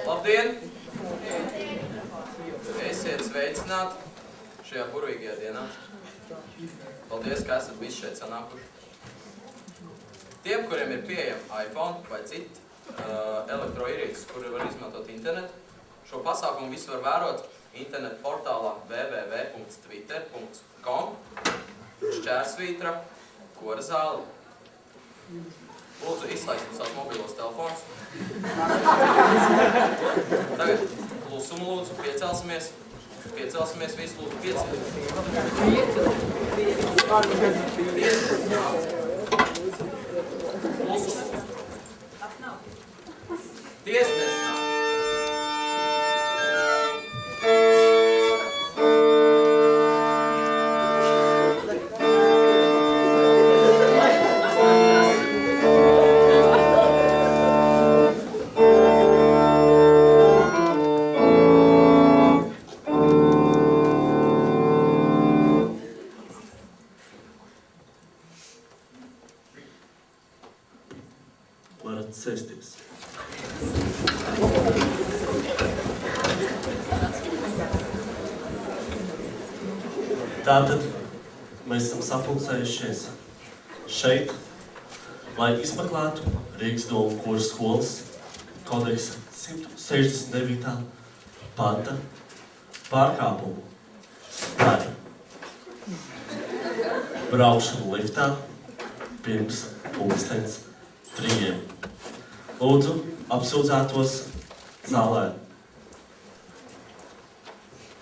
Labdien! Esiet sveicināti šajā burvīgajā dienā. Paldies, ka esat visi šeit sanākuši. Tiem, kuriem ir pieejama iPhone vai citi elektroierīces, kuri var izmantot internetu, šo pasākumu visu var vērot internetu portālā www.twitter.com/kora zāle. Lūdzu, izslēgsim savus mobilos telefonus. Tagad klusumu lūdzu, piecelsimies. Piecelsimies, visi lūdzu, Klusumu. Tiesnesis nav. Varat sēsties. Tātad mēs esam sapulcējušies šeit, lai izmeklētu Rīgas domu kora skolas kodeksa 169. panta pārkāpumu par braukšanu liftā pirms 3:00. Lūdzu, apsūdzētos zālē.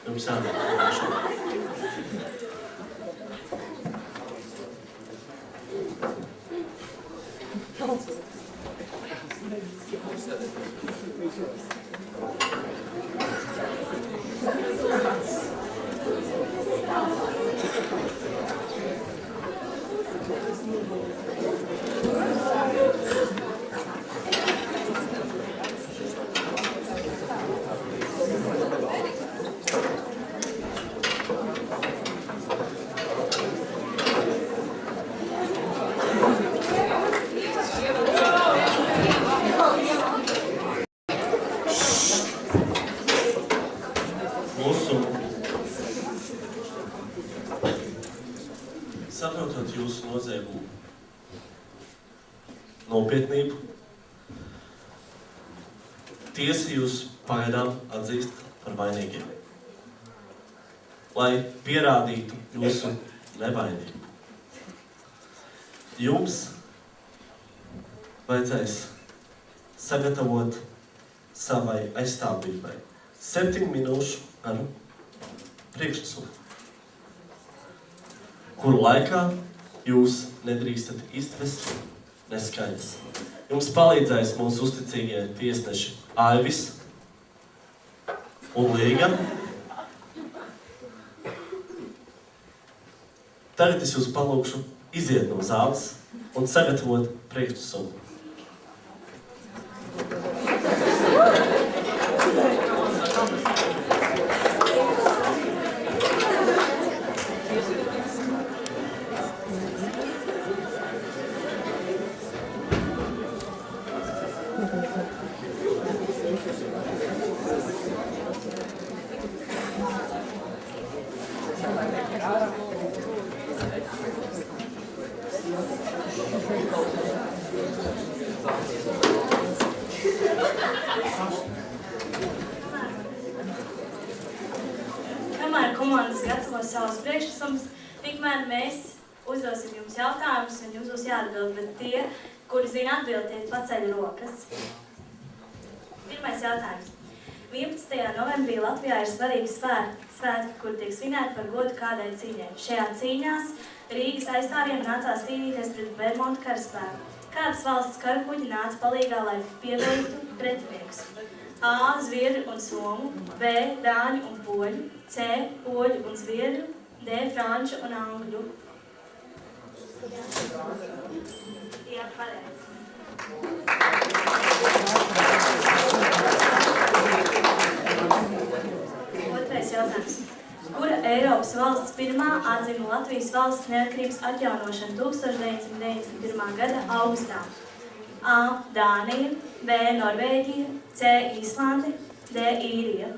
Jums jānāk. Saprotot jūsu noziegumu nopietnību, tiesa jūs pagaidām atzīst par vainīgiem, lai pierādītu jūsu nevainību. Jums vajadzēs sagatavot savai aizstāvībai 7 minūšu garu priekšnesumu, kuru laikā jūs nedrīkstat iztvest neskaidrs. Jums palīdzēs mūsu uzticīgie tiesneši Aivis un Līga. Tagad es jūs palūkšu iziet no zāles un sagatavot priekšnesumu. gatavo savus priekšlikumus, tikmēr mēs uzdosim jums jautājumus, un jums būs jāatbild, bet tie, kuri zina atbildiet, paceļ rokas. Pirmais jautājums. 11. novembrī Latvijā ir svarīgi svētki, kur tiek svinēti par godu kādai cīņai. Šajā cīņās Rīgas aizstāvjiem nācās cīnīties pret Bermontu karaspēku. Kādas valsts karakuģi nāca palīgā, lai pievilktu pretiniekus? A. Zviedru un Somu, B. Dāņu un Poļu, C. Poļu un Zviedru, D. Franču un Angļu. Jā, pareizi. Otrais jautājums. Kura Eiropas valsts pirmā atzina Latvijas valsts neatkarības atjaunošanu 1991. gada augustā? A. Dānija, B. Norvēģija, C. Īslande, D. Īrija.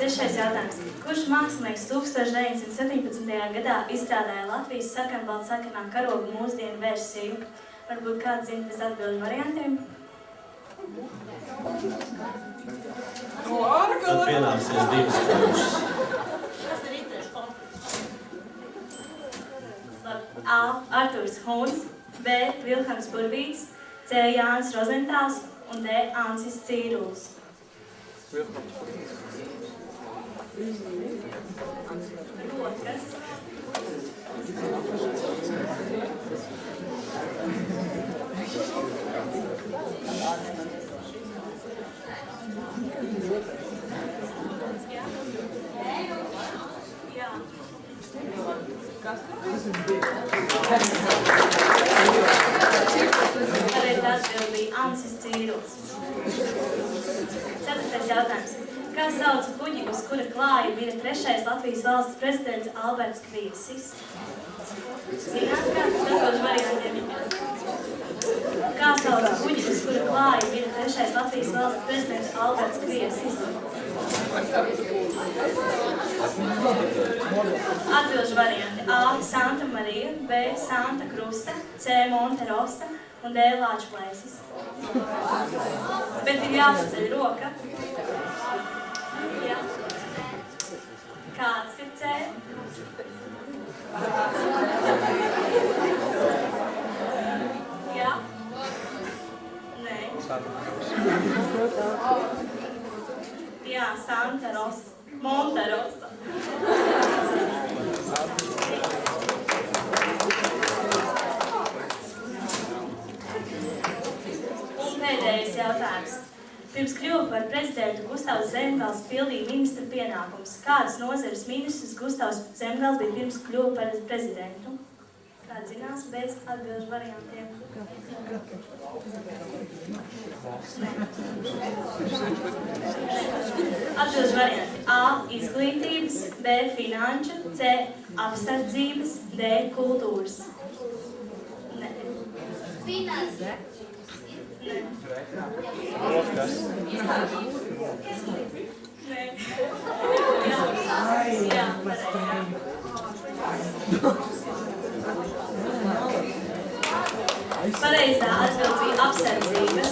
Trešais jautājums. Kurš mākslinieks 1917. gadā izstrādāja Latvijas sarkanbaltsakanā karoga mūsdienu versiju? Varbūt kāds zina bez atbildu variantiem? Tad pienāksies divas končas. A. Artūrs Huns, B. Vilhelms Burvīts, C. Jānis Rozentāls un D. Ancis Cīruls. Rokas. Jā. Pareizi atbild bija Ancis Cīruls. Ceturtais jautājums. Kā sauc kuģi, uz kura klāja bija trešais Latvijas valsts prezidents Alberts Kviesis? Zināt, kāds atbilžu variantiem? Kā sauc kuģi, uz kura klāja bija trešais Latvijas valsts prezidents Alberts Kviesis? Atbilžu varianti. A. Santa Marija, B. Santa Krusta, C. Monte Rosa un D. Lāčplēsis. Bet ir jāpaceļ roka. Jā. Kāds ir C? Jā? Nē. Jā, Santa Rosa. Monte Rosa. Un pēdējais jautājums. Pirms kļuva par prezidentu, Gustavs Zemgals pildīja ministra pienākumus. Kādas nozares ministrs Gustavs Zemgals bija pirms kļuva par prezidentu? Kāds zinās bez atbilžu variantiem? Atbilžu varianti. A. Izglītības, B. Finanču, C. Apsardzības, D. Kultūras. Nē. Finanses. Nē. Nē. Jā, pareizā atbild bija apsardzības.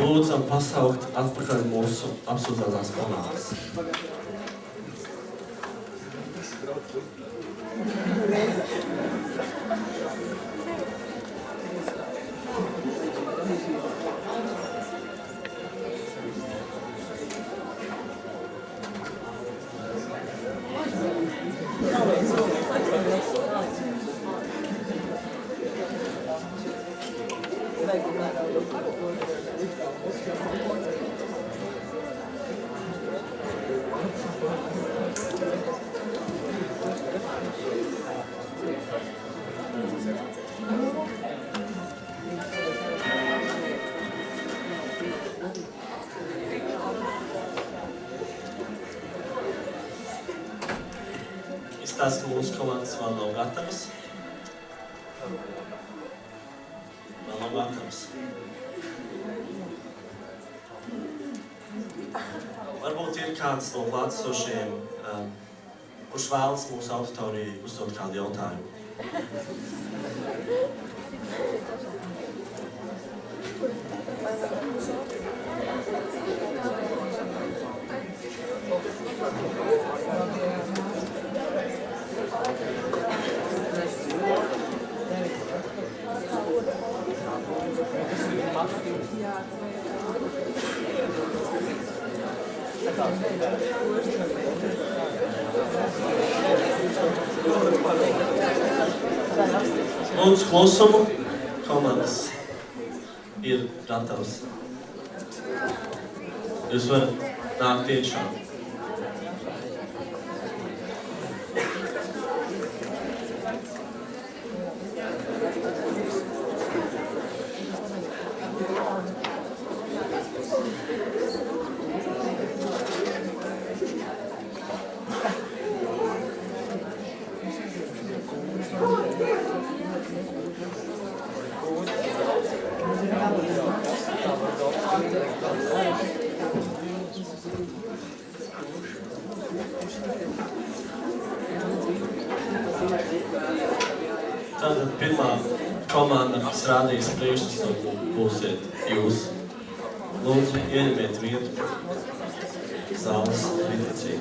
Lūdzam pasaukt atpakaļ mūsu apsūdzētās komandas. Izstāsta, ka mūsu komandas vēl nav gatavas. Vēl nav vakars. Varbūt ir kāds no klātesošiem, kurš vēlas mūsu auditorijai uzdot kādu jautājumu. Lūdzu, klusumu. Komandas ir gatavs. Jūs varat nākt iekšā. Tātad pirmā komanda, kas rādīs priekšnesumu, būsiet jūs. Lūdzu, ieņemiet vietu zāles vidū.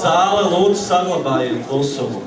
Zāle, lūdzu, saglabājiet klusumu.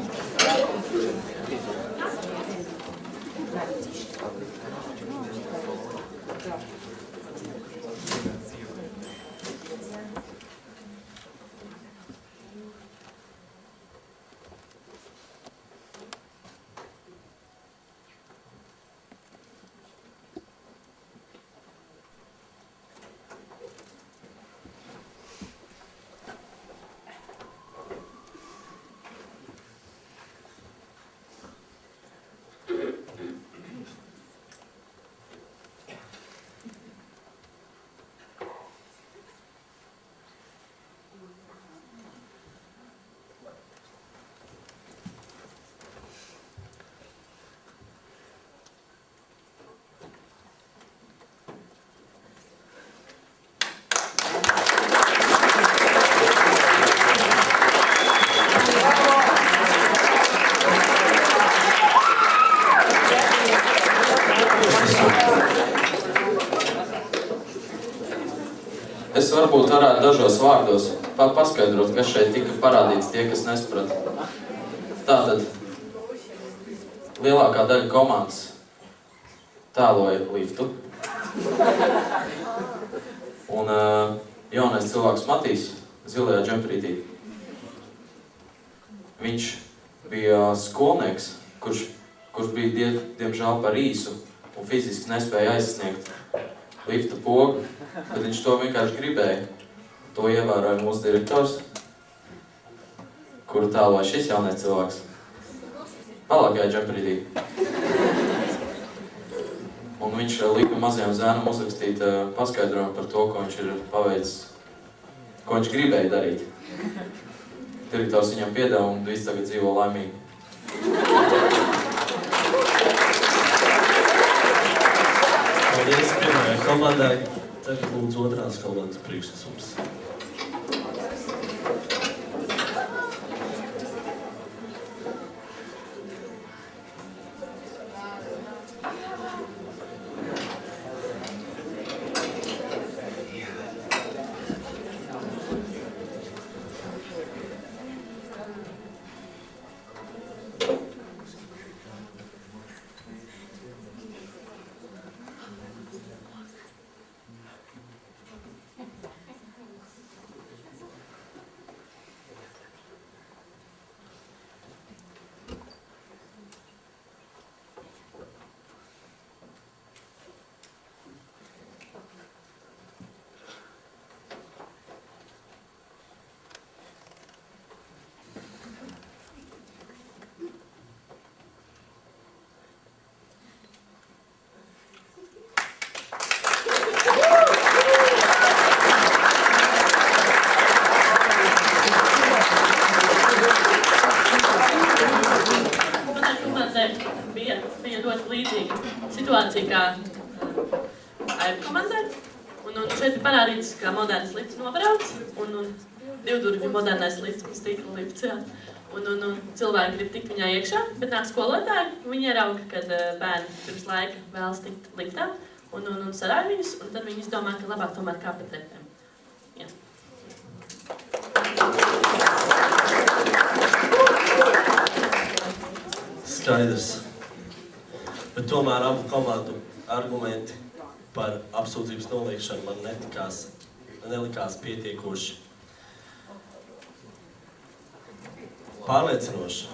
Es varbūt varētu dažos vārdos paskaidrot, kas šeit tika parādīts tie, kas nesprata. Tātad, lielākā daļa komandas tēloja liftu. Un jaunais cilvēks Matīs, zilajā džemperītī, viņš bija skolnieks, kurš bija diemžēl par īsu un fiziski nespēja aizsniegt lifta pogu, bet viņš to vienkārši gribēja. To ievēroja mūsu direktors, kuru tēloja šis jaunais cilvēks. Vēlākajā džemperītī. Un viņš lika mazajam zēnam uzrakstīt paskaidrojumu par to, ko viņš ir paveicis, ko viņš gribēja darīt. Direktors viņam piedeva un viss tagad dzīvo laimīgi. Paldies pirmajai komandai. Tagad lūdzu otrās komandas priekšnesums. kā aibu komandai. Un šeit ir parādīts, kā moderns lifts nobrauc, un divdurvju modernais lifts, stikla lifts, jā. Un cilvēki grib tikt viņā iekšā, bet nāk skolotāji, viņi ierauga, kad bērni pirms laika vēlas tikt liftā, un sarāj viņus, un tad viņi izdomā, ka labāk tomēr kā pa trepēm. Jā. Skaidrs. Bet tomēr abu komandu argumenti par apsūdzības noliekšanu man nelikās pietiekoši pārliecinoši.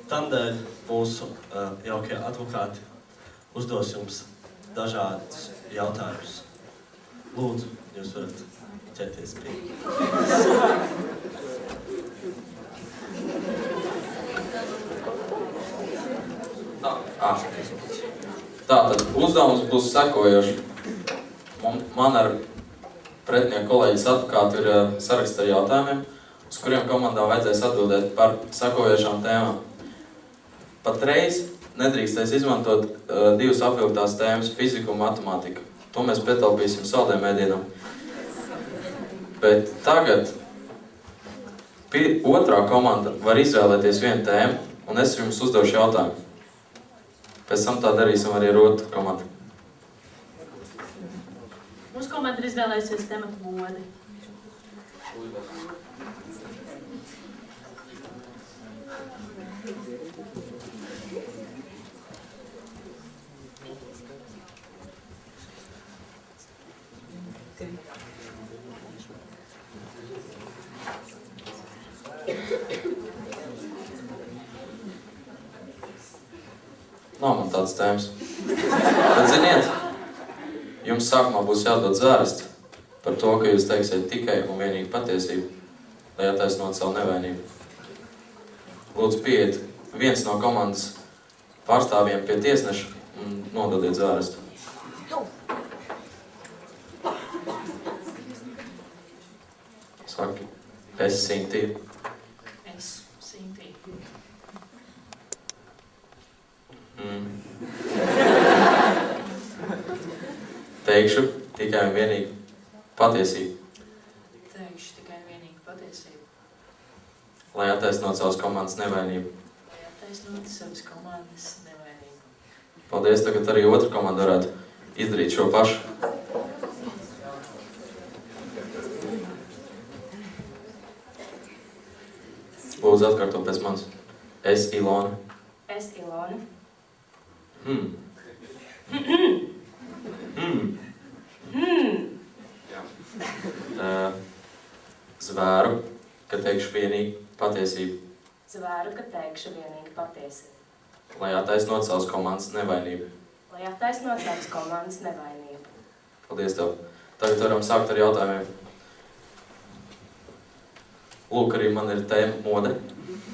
Tādēļ mūsu jaukie advokāti uzdos jums dažādus jautājumus. Lūdzu, jūs varat ķerties pie. Tātad uzdevums būs sekojoši. Man ar pretinieku kolēģis advokātu ir saraksts ar jautājumiem, uz kuriem komandā vajadzēs atbildēt par sekojošām tēmām. Patreiz nedrīkstēs izmantot divas apvilktās tēmas - fiziku un matemātiku. To mēs pietaupīsim saldēm ēdienam. Bet tagad otrā komanda var izvēlēties vienu tēmu, un es jums uzdošu jautājumu. Pēc tam tā darīsim arī ar otru komandu. Mūsu komanda ir izvēlējusies tematu modi. Nav man tāds tēmas. Bet ziniet, jums sākumā būs jādod zārsti par to, ka jūs teiksiet tikai un vienīgi patiesību, lai attaisnotu savu nevainību. Lūdzu, pieiet viens no komandas pārstāvjiem pie tiesneša un nododiet zārstu. Saki, es Sintīju. Es Sintīju. Teikšu tikai un vienīgi patiesību. Teikšu tikai un vienīgi patiesību. Lai attaisnotu savas komandas nevainību. Lai attaisnotu savas komandas nevainību. Paldies, tagad arī otra komanda varētu izdarīt šo pašu. Lūdzu, atkārto pēc manis. Es Ilona. Es Ilona. Zvēru, ka teikšu vienīgi patiesību. Zvēru, ka teikšu vienīgi patiesību. Lai attaisnotu savas komandas nevainību. Lai attaisnotu savas komandas nevainību. Paldies tev. Tagad varam sākt ar jautājumiem. Lūk, arī man ir tēma mode.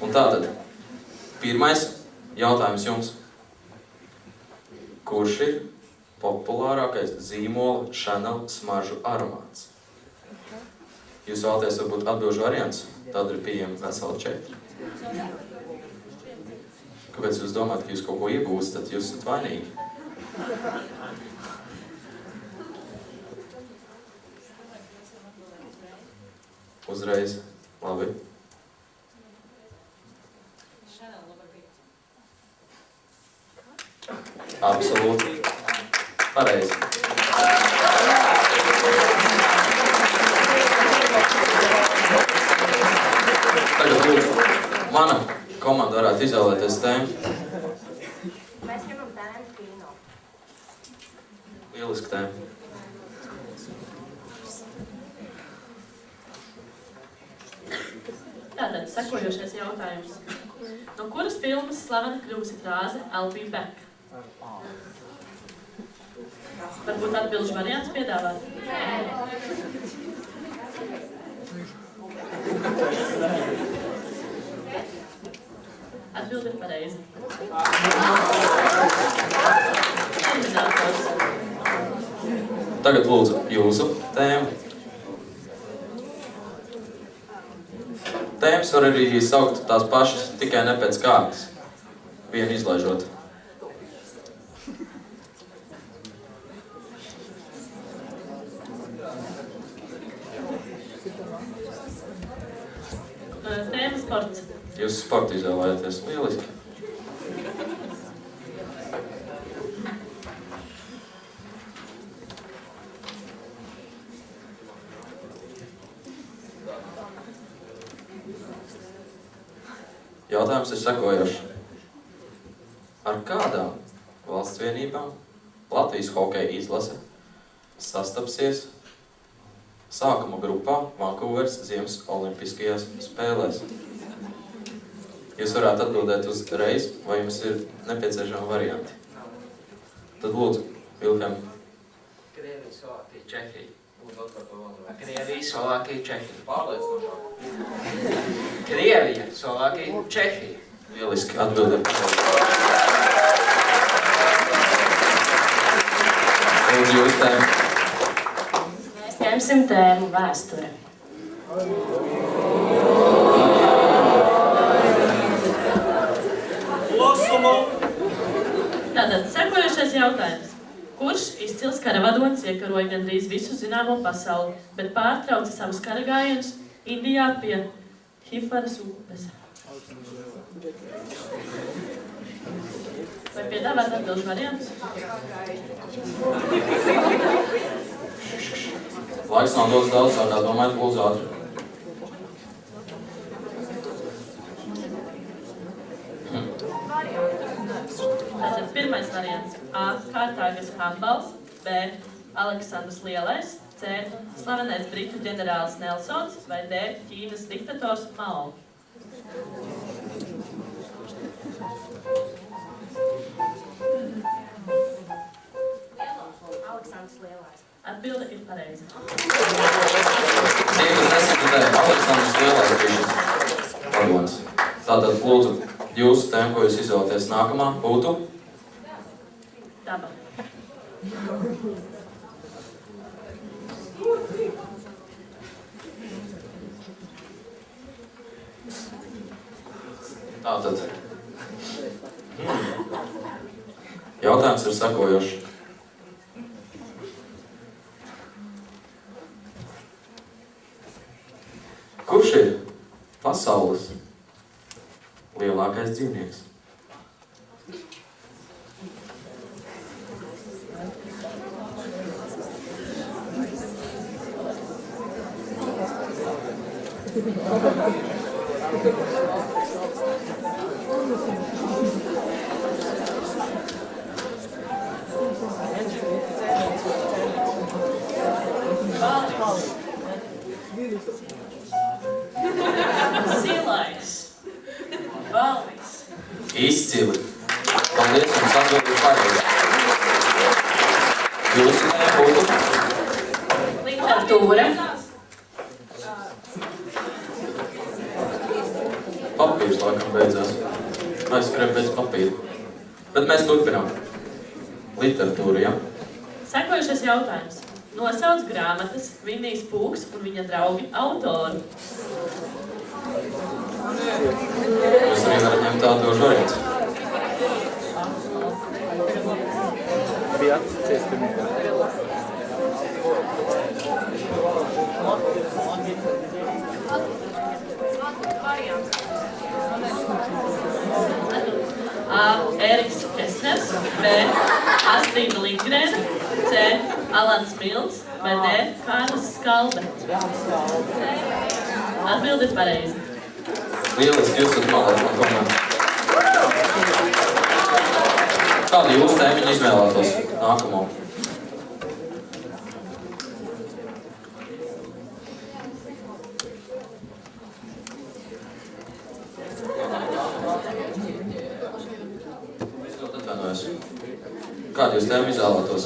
Un tātad, pirmais jautājums jums. Kurš ir populārākais zīmola Chanel smaržu aromāts? Jūs vēlaties varbūt atbilžu variants? Tad ir pieejami veseli 4. Kāpēc jūs domājat, ka jūs kaut ko iegūstat, jūs esat vainīgi? Uzreiz. Labi. Absolūti. Pareizi. Tagad lūdzu, mana komanda varētu izvēlēties tēmu. Mēs gribam tēmu kino. Lieliski tēma. Tātad, sekojošais jautājums. No kuras filmas slavena kļūsi frāze I'll be back? Varbūt atbilžu variants piedāvāt? Atbildi ir pareizi. Tagad lūdzu jūsu tēmu. Tēmas var arī saukt tās pašas, tikai ne pēc kārtas. Vienu izlaižot. sports. Jūs sportu izvēlēties lieliski. Jautājums ir sekojošs. Ar kādām valsts vienībām Latvijas hokeja izlase sastapsies sākuma grupā Vankūveras Ziemas olimpiskajās spēlēs? Jūs varētu atbildēt uzreiz, vai jums ir nepieciešami varianti? Tad lūdzu, Vilhelm. Krievija, Slovākija, Čehija. Krievija, Slovākija, Čehija. Pārliecinošāk. Krievija, Slovākija, Čehija. Lieliski atbildēt. Lūdzu, jūs tēmu. Mēs ņemsim tēmu vēsture. Tātad sekojošais jautājums. Kurš izcils karavadonis iekaroja gandrīz visu zināmo pasauli, bet pārtrauca savus karagājienus Indijā pie Hifaras upes? Vai piedāvāt atbilžu variantus? Laiks nav dots daudz, sākāt domāt, lūdzu ātri. Tātad pirmais variants. A. Kārtāgas Hambals. B. Aleksandrs Lielais. C. Slavenais britu ģenerālis Nelsons. Vai D. Ķīnas diktators Mao. Aleksandrs Lielais. Atbilde ir pareiza. Tie, kas nesapratīja, Aleksandrs Lielais bija šis vadonis. Tātad, lūdzu, jūsu tēma, ko jūs izvēlaties nākamā, būtu? Daba. Tātad. Jautājums ir sekojošs. Kurš ir pasaules lielākais dzīvnieks? Silais. Valvis. Izcili. Paldies, jums atbildi pareizi. Jūsu tēma būtu? Literatūra. Papīrs laikam beidzās. Aizskrēja pēc papīra. Bet mēs turpinām. Literatūra, ja? Sekojušais jautājums. Nosauc grāmatas Vinnijs Pūks un viņa draugi autoru. Jūs arī varat ņemt atbilžu variants. A. Eriks Kesners. B. Astrīda Lindgrēna. C. Alans Milds. Vai D. Kārlis Skalbe. Atbildi ir pareizi. Lieliski, jūs esat malēt man komandu. Kādu jūs tēmiņu izvēlētos nākamo? Es ļoti atvainojos. Kādu jūs tēmu izvēlētos?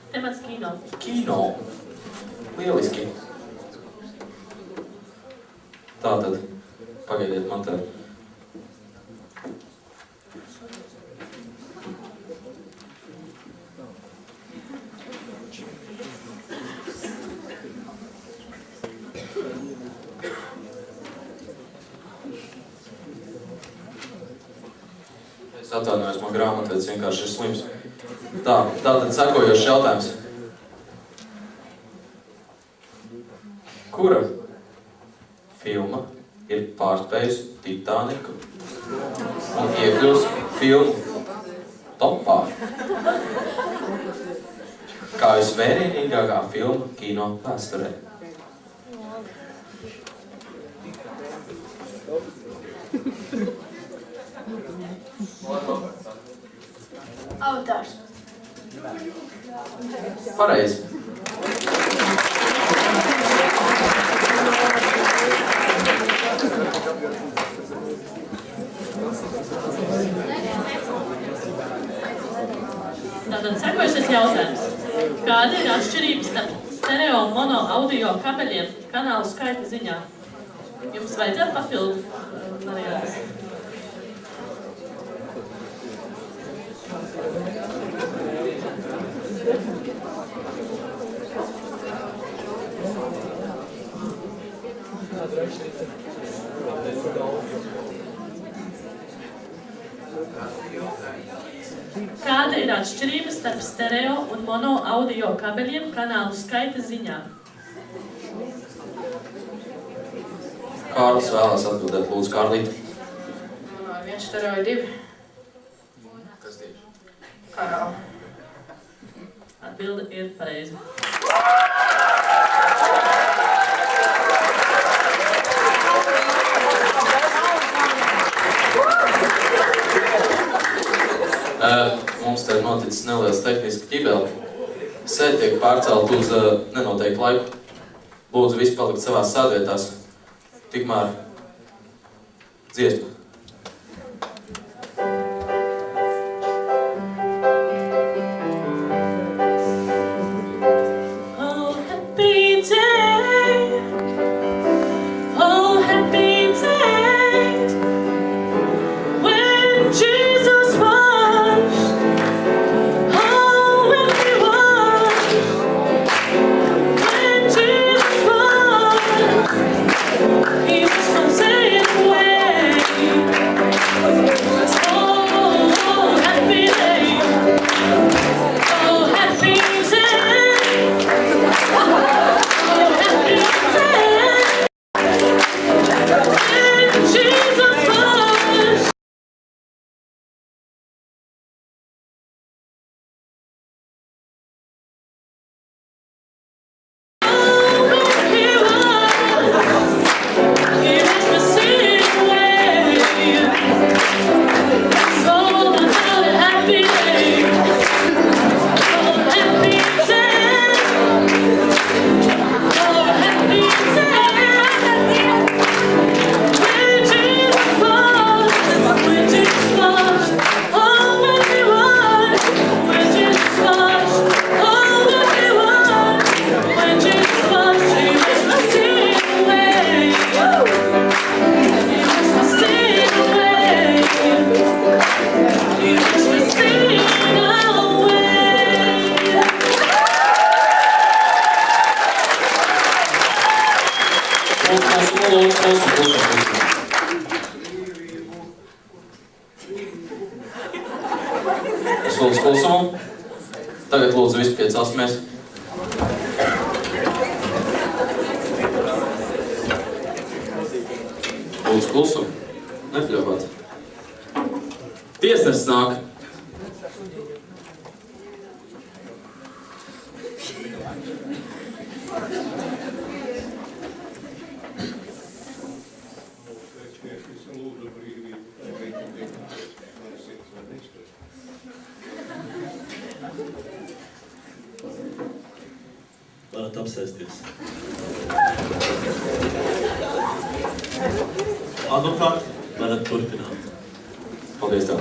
Temats kino. Kino. Lieliski. Tātad, pagaidiet man te. atvainojos, man grāmatvedis vienkārši ir slims. Tātad sekojošs jautājums. Kura filma ir pārspējusi Titaniku un iekļūst filmu topā? Kā visvērienīgākā filma kino vēsturē? Autors. Pareizi. Tātad sekojušais jautājums. Kāda ir atšķirība starp stereo un mono audio kabeļiem kanālu skaita ziņā? Jums vajadzētu papildu variantus. Kāda ir atšķirība starp stereo un mono audio kabeļiem kanālu skaita ziņā? Kārlis vēlās atbildēt, lūdzu, Kārlīt. Viens stereo ir 2. Kas tieši? Kanāli. Atbilde ir pareiza. Mums te ir noticis neliels tehniski ķibeli. Sēde tiek pārcelt uz nenoteiktu laiku. Lūdzu, visi palikt savās sēdvietās. Tikmēr dziesma. Oh, happy day. Oh, happy day. When Jesus washed. Oh, when he washed. When Jesus washed. He was from sin away. Oh, happy day. Oh, happy day. Oh, happy day. When Jesus washed. Es lūdzu klusumu. Tagad lūdzu visi piecelsimies. Lūdzu klusumu. Nekļaubāt. Tiesnesis nāk. Varat apsēsties. Advokāti, varat turpināt. Paldies tev.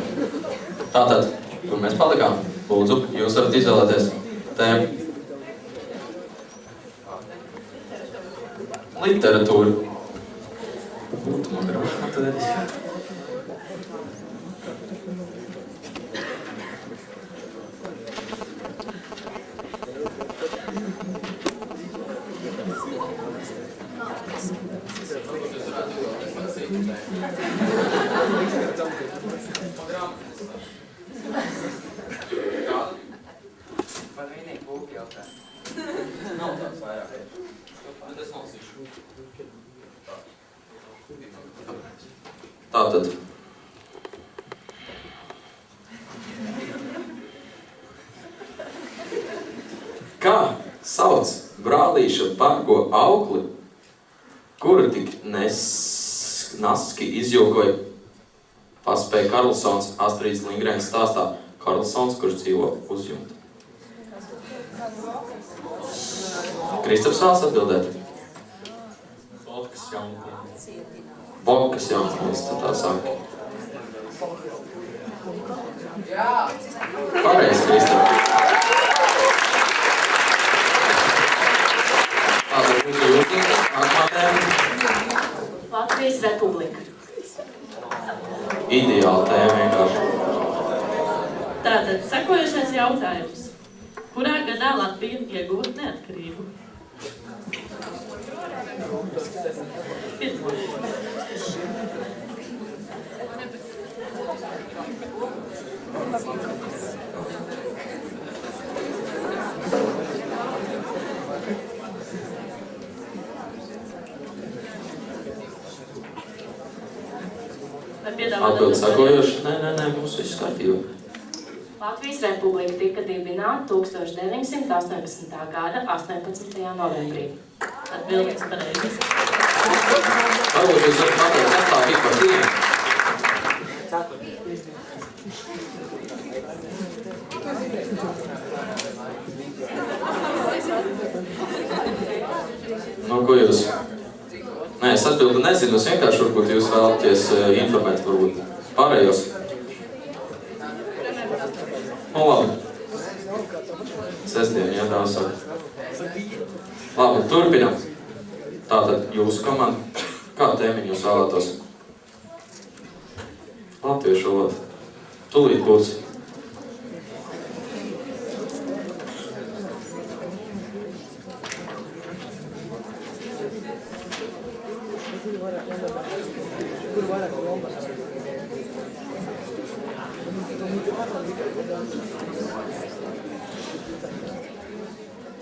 Tātad, kur mēs palikām? Lūdzu, jūs varat izvēlēties tēmu. Literatūra. Būtu man grāmatvedis. Tātad. Kā sauc brālīša bargo aukli, kuru tik naski izjokoja paspēja Karlsons Astrīds Lindgrēns stāstā Karlsons, kurš dzīvo uz jumta? Kristaps vēlas atbildēt? Vodkas jaunklis, tā saka. Pareizi, Kristap. Tātad, mūsu jūtība, nākamā tēma. Latvijas Republika. Ideāla tēma vienkārši. Tātad, sekojošais jautājums. Kurā gadā Latvija ieguva neatkarību? Atbild sakojoši? Nē, mums viss kārtībā. Latvijas Republika tika dibināta 1918. gada 18. novembrī. Atbildes pareizes. Varbūt jūs varat pateikt, kas tā bija par dienu? Nu, ko jūs? Nē, es atbildu nezinu, es vienkārši varbūt jūs vēlaties informēt varbūt pārējos. Nu, labi. Sestdien, jā, tā saka. Labi, turpinam. Tātad jūsu komanda. Kā tēmiņu jūs vēlētos? Latviešu valoda. Tūlīt būs.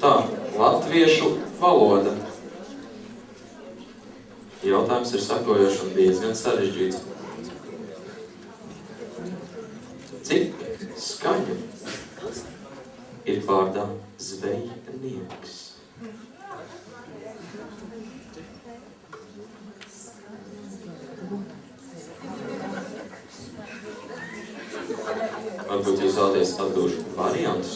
Tā, latviešu valoda. Jautājums ir sekojošs un diezgan sarežģīts. Cik skaņu ir vārdā zvejnieks? Varbūt jūs vēlaties atbilžu variantus?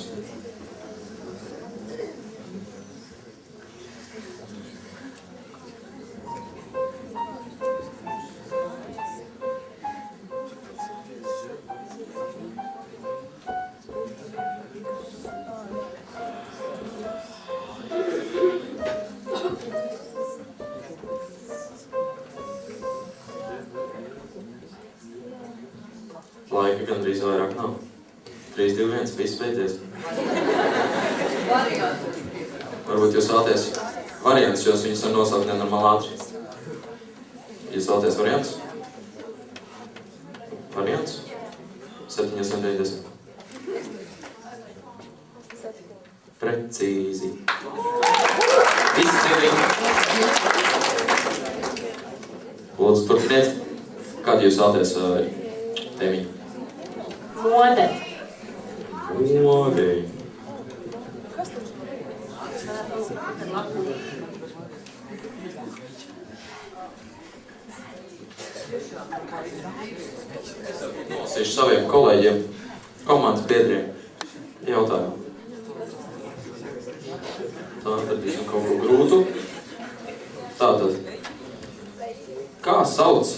Laika gandrīz vairāk nav. 3, 2, 1, viss beidzies. Varbūt jūs vēlaties variants, jo viņus var nosaukt nenormāli ātri. Jūs vēlaties variants? Variants? 7 un 90. Precīzi. Izcīnīgi. Lūdzu, turpiniet. Kādu jūs vēlaties tēmiņu? Mode. Mode. Nosīšu saviem kolēģiem, komandas biedriem jautājumu. Tā atradīsim kaut ko grūtu. Tātad, kā sauc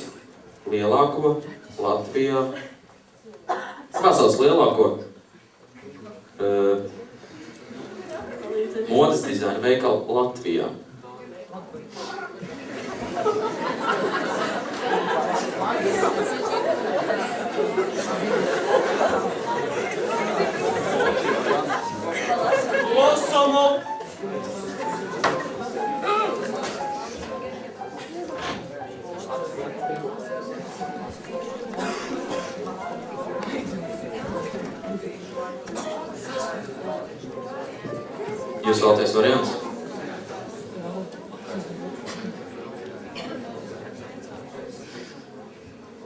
lielāko Latvijā? Kā sauc lielāko modes dizaina veikalu Latvijā? Jūs vēlaties variants?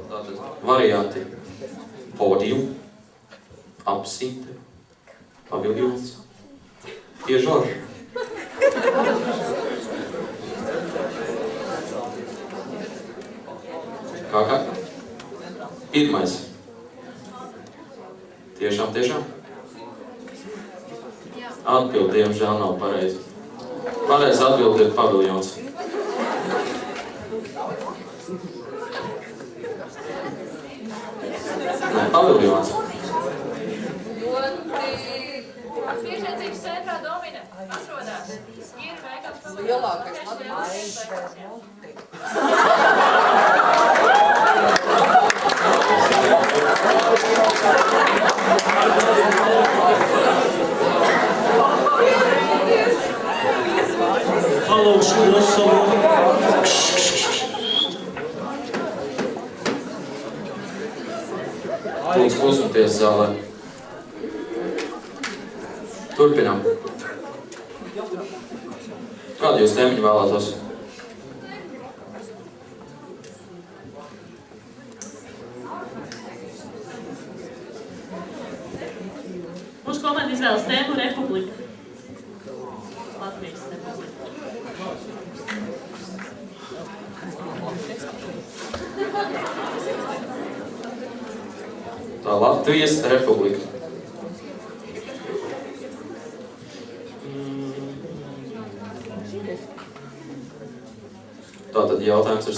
Tātad varianti – podium, absinte, paviljons, iežorža. Kā? Pirmais. Tiešām? Atbildi, diemžēl, nav pareizi. Pareizi atbildi ir paviljons. Nē, paviljons. Priekšniecības centrā Domina atrodas ir veikals paviljons. Lielākais Palūkšu klusumu. Lūdzu, klusumties zālē. Turpinām. Kādu jūs tēmiņu vēlētos? Mūsu komanda izvēlas tēmu Republika. Latvijas Republika. Tā Latvijas Republika. Tātad jautājums ir